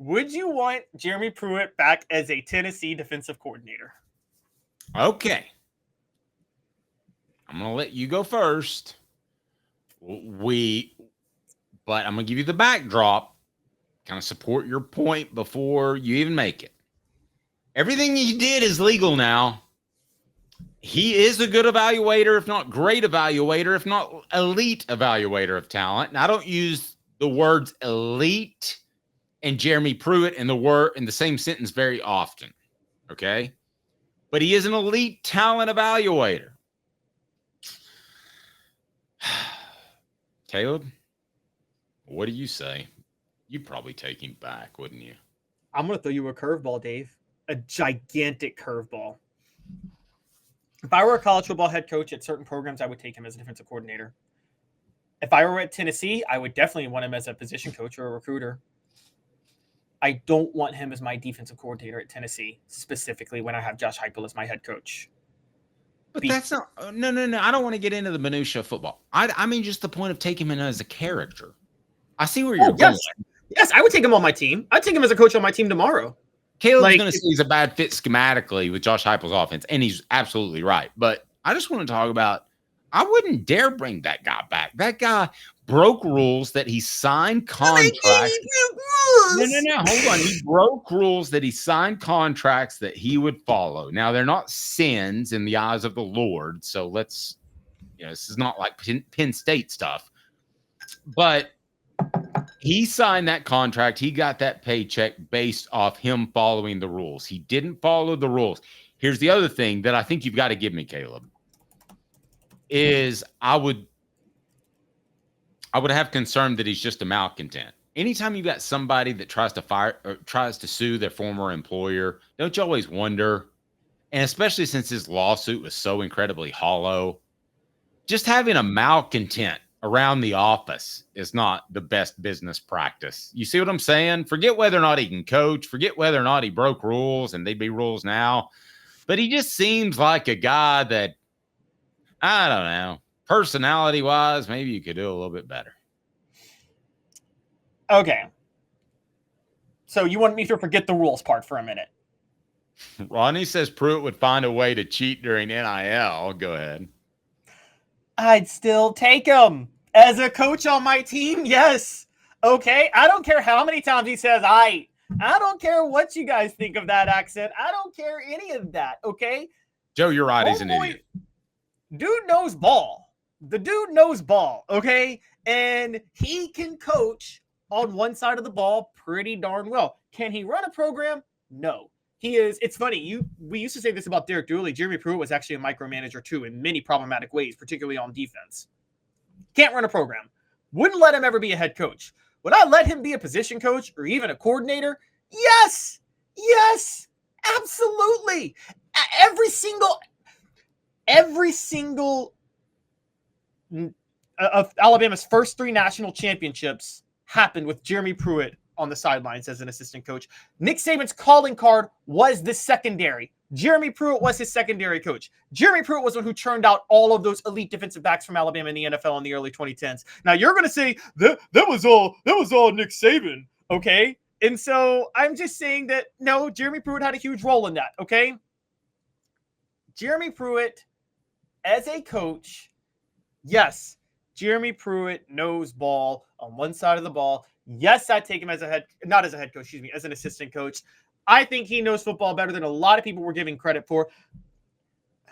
Would you want Jeremy Pruitt back as a Tennessee defensive coordinator? Okay. I'm going to let you go first. But I'm going to give you the backdrop, kind of support your point before you even make it. Everything he did is legal now. He is a good evaluator, if not great evaluator, if not elite evaluator of talent. And I don't use the words elite and Jeremy Pruitt in the same sentence very often. Okay. But he is an elite talent evaluator. Caleb, what do you say? You'd probably take him back, wouldn't you? I'm going to throw you a curveball, Dave. A gigantic curveball. If I were a college football head coach at certain programs, I would take him as a defensive coordinator. If I were at Tennessee, I would definitely want him as a position coach or a recruiter. I don't want him as my defensive coordinator at Tennessee, specifically when I have Josh Heupel as my head coach. But that's not no. I don't want to get into the minutia of football. I mean, just the point of taking him as a character. I see where you're going. Yes, I would take him on my team. I'd take him as a coach on my team tomorrow. Caleb's going to say he's a bad fit schematically with Josh Heupel's offense, and he's absolutely right. But I just want to talk about, I wouldn't dare bring that guy back. That guy broke rules that he signed contracts. No. Hold on. He broke rules that he signed contracts that he would follow. Now, they're not sins in the eyes of the Lord. So this is not like Penn State stuff. But he signed that contract. He got that paycheck based off him following the rules. He didn't follow the rules. Here's the other thing that I think you've got to give me, Caleb, is I would have concern that he's just a malcontent. Anytime you got somebody that tries to sue their former employer, don't you always wonder? And especially since his lawsuit was so incredibly hollow, just having a malcontent around the office is not the best business practice. You see what I'm saying? Forget whether or not he can coach, forget whether or not he broke rules, and they'd be rules now. But he just seems like a guy that, I don't know, personality-wise, maybe you could do a little bit better. Okay. So you want me to forget the rules part for a minute? Ronnie says Pruitt would find a way to cheat during NIL. Go ahead. I'd still take him as a coach on my team. Yes. Okay. I don't care how many times he says I don't care what you guys think of that accent. I don't care any of that. Okay. Joe, you're right. He's an idiot. Dude knows ball. The dude knows ball. Okay. And he can coach on one side of the ball pretty darn well. Can he run a program? No. He is. It's funny. We used to say this about Derek Dooley. Jeremy Pruitt was actually a micromanager too in many problematic ways, particularly on defense. Can't run a program. Wouldn't let him ever be a head coach. Would I let him be a position coach or even a coordinator? Yes. Yes. Absolutely. Every single of Alabama's first 3 national championships happened with Jeremy Pruitt on the sidelines as an assistant coach. Nick Saban's calling card was the secondary. Jeremy Pruitt was his secondary coach. Jeremy Pruitt was the one who churned out all of those elite defensive backs from Alabama in the NFL in the early 2010s. Now you're going to say that was all Nick Saban, okay? And so I'm just saying that no, Jeremy Pruitt had a huge role in that, okay? Jeremy Pruitt as a coach, yes, Jeremy Pruitt knows ball on one side of the ball. Yes, I'd take him as not as a head coach, as an assistant coach. I think he knows football better than a lot of people were giving credit for.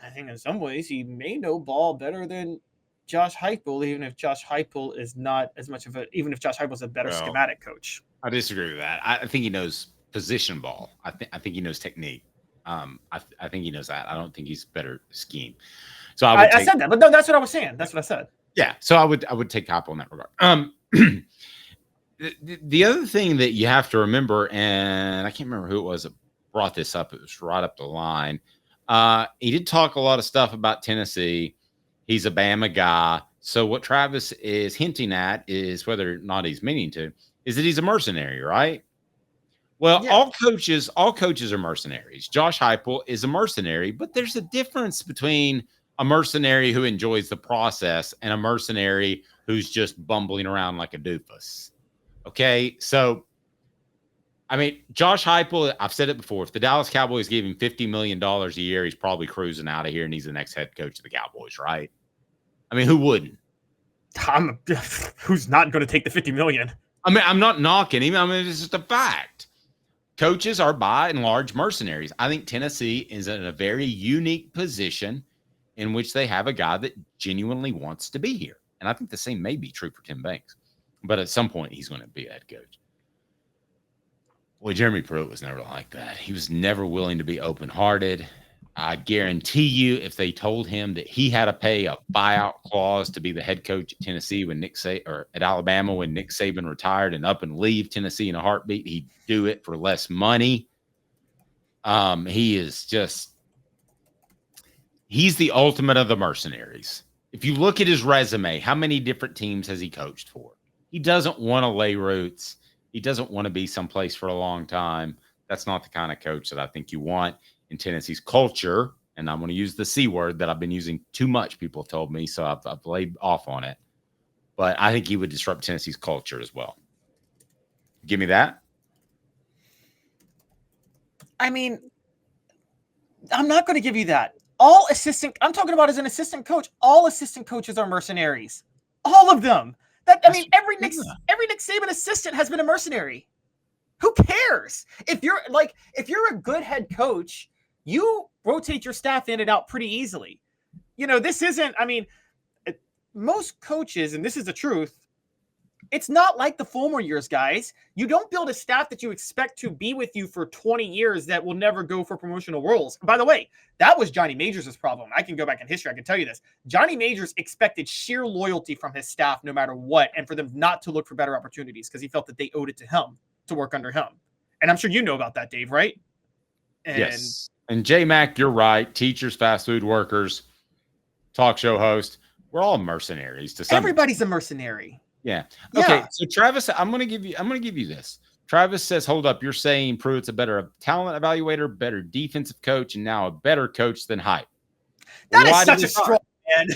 I think in some ways he may know ball better than Josh Heupel, even if Josh Heupel is not as much of even if Josh Heupel is a better schematic coach. I disagree with that. I think he knows position ball. I think he knows technique. I think he knows that. I don't think he's better scheme. So I said that, but no, that's what I was saying. That's what I said. Yeah. So I would take Heupel in that regard. The other thing that you have to remember, and I can't remember who it was that brought this up. It was right up the line. He did talk a lot of stuff about Tennessee. He's a Bama guy. So what Travis is hinting at is, whether or not he's meaning to, is that he's a mercenary, right? Well, yeah. all coaches are mercenaries. Josh Heupel is a mercenary, but there's a difference between a mercenary who enjoys the process and a mercenary who's just bumbling around like a doofus. Okay, so I mean, Josh Heupel, I've said it before. If the Dallas Cowboys gave him $50 million a year, he's probably cruising out of here and he's the next head coach of the Cowboys, right? I mean, who wouldn't? Who's not going to take the $50 million? I mean, I'm not knocking him. I mean, it's just a fact. Coaches are by and large mercenaries. I think Tennessee is in a very unique position in which they have a guy that genuinely wants to be here. And I think the same may be true for Tim Banks. But at some point, he's going to be a head coach. Well, Jeremy Pruitt was never like that. He was never willing to be open-hearted. I guarantee you, if they told him that he had to pay a buyout clause to be the head coach at Tennessee or at Alabama when Nick Saban retired and up and leave Tennessee in a heartbeat, he'd do it for less money. He's the ultimate of the mercenaries. If you look at his resume, how many different teams has he coached for? He doesn't want to lay roots. He doesn't want to be someplace for a long time. That's not the kind of coach that I think you want in Tennessee's culture. And I'm going to use the C word that I've been using too much, people have told me, so I've laid off on it. But I think he would disrupt Tennessee's culture as well. Give me that. I mean, I'm not going to give you that. I'm talking about as an assistant coach, all assistant coaches are mercenaries. All of them. Every Nick Saban assistant has been a mercenary. Who cares? If you're a good head coach, you rotate your staff in and out pretty easily. This isn't, most coaches, and this is the truth, it's not like the Fulmer years, guys. You don't build a staff that you expect to be with you for 20 years that will never go for promotional roles. By the way, that was Johnny Majors' problem. I can go back in history. I can tell you this. Johnny Majors expected sheer loyalty from his staff no matter what, and for them not to look for better opportunities because he felt that they owed it to him to work under him. And I'm sure you know about that, Dave, right? Yes. And J-Mac, you're right. Teachers, fast food workers, talk show host, we're all mercenaries to some Everybody's a mercenary. Yeah. Okay. Yeah. So Travis, I'm going to give you this. Travis says, hold up. You're saying Pruitt's a better talent evaluator, better defensive coach, and now a better coach than Hype. That is such a strong man.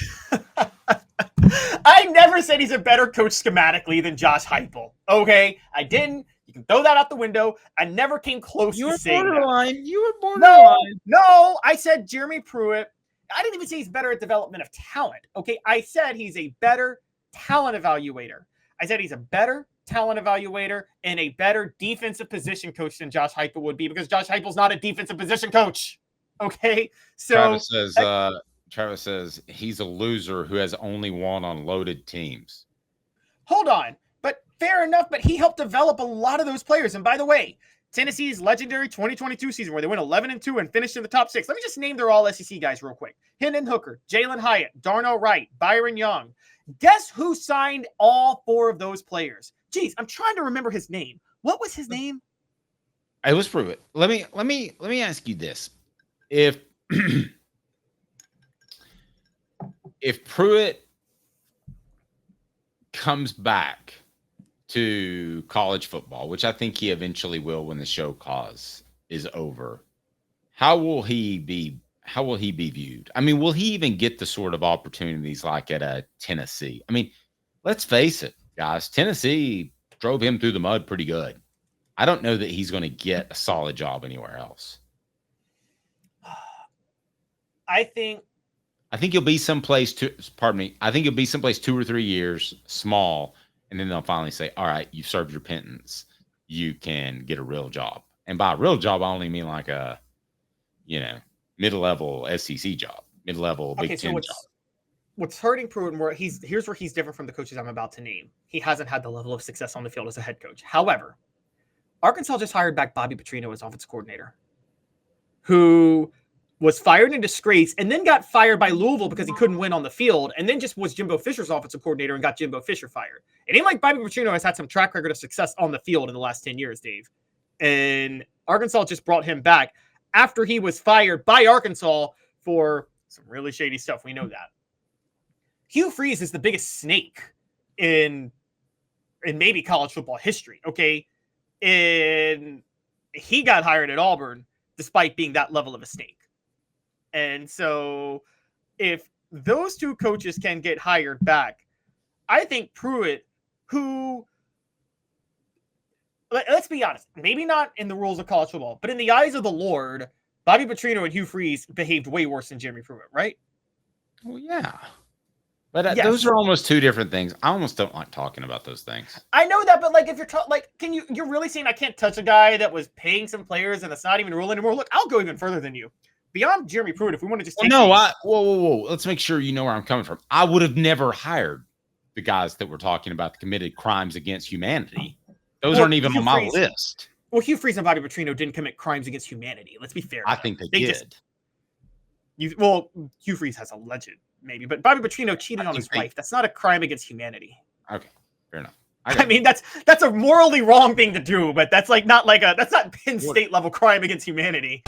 I never said he's a better coach schematically than Josh Heupel. Okay. I didn't. You can throw that out the window. I never came close to saying that. You were borderline. No, I said Jeremy Pruitt. I didn't even say he's better at development of talent. Okay. I said he's a better talent evaluator. I said he's a better talent evaluator and a better defensive position coach than Josh Heupel would be because Josh Heupel's not a defensive position coach. Okay. So Travis says he's a loser who has only won on loaded teams. Hold on. But fair enough. But he helped develop a lot of those players. And by the way, Tennessee's legendary 2022 season where they went 11-2 and finished in the top 6. Let me just name their all SEC guys real quick. Hendon Hooker, Jalen Hyatt, Darnell Wright, Byron Young. Guess who signed all 4 of those players? Jeez, I'm trying to remember his name. What was his name? It was Pruitt. Let me ask you this. If Pruitt comes back to college football, which I think he eventually will when the show cause is over, how will he be viewed? I mean, will he even get the sort of opportunities like at a Tennessee? I mean, let's face it, guys. Tennessee drove him through the mud pretty good. I don't know that he's going to get a solid job anywhere else. I think he'll be someplace I think he'll be someplace 2 or 3 years, small, and then they'll finally say, all right, you've served your penance. You can get a real job. And by a real job, I only mean like a, mid-level SEC job, mid-level Big Ten job. What's hurting Pruitt and here's where he's different from the coaches I'm about to name. He hasn't had the level of success on the field as a head coach. However, Arkansas just hired back Bobby Petrino as offensive coordinator, who was fired in disgrace and then got fired by Louisville because he couldn't win on the field, and then just was Jimbo Fisher's offensive coordinator and got Jimbo Fisher fired. It ain't like Bobby Petrino has had some track record of success on the field in the last 10 years, Dave. And Arkansas just brought him back after he was fired by Arkansas for some really shady stuff. We know that. Hugh Freeze is the biggest snake in maybe college football history, okay? And he got hired at Auburn despite being that level of a snake. And so if those 2 coaches can get hired back, I think Pruitt, let's let's be honest, maybe not in the rules of college football, but in the eyes of the Lord, Bobby Petrino and Hugh Freeze behaved way worse than Jeremy Pruitt, right? Well, yeah. But Yes. those are almost two different things. I almost don't like talking about those things. I know that, but like, if you're like, you're really saying I can't touch a guy that was paying some players and it's not even a rule anymore? Look, I'll go even further than you. Beyond Jeremy Pruitt, if we want to just take whoa. Let's make sure you know where I'm coming from. I would have never hired the guys that we're talking about that committed crimes against humanity. Those aren't even on my list. Well, Hugh Freeze and Bobby Petrino didn't commit crimes against humanity. Let's be fair. I think they did. Hugh Freeze has alleged, maybe, but Bobby Petrino cheated on his wife. That's not a crime against humanity. Okay, fair enough. I mean, that's a morally wrong thing to do, but that's not Penn State level crime against humanity.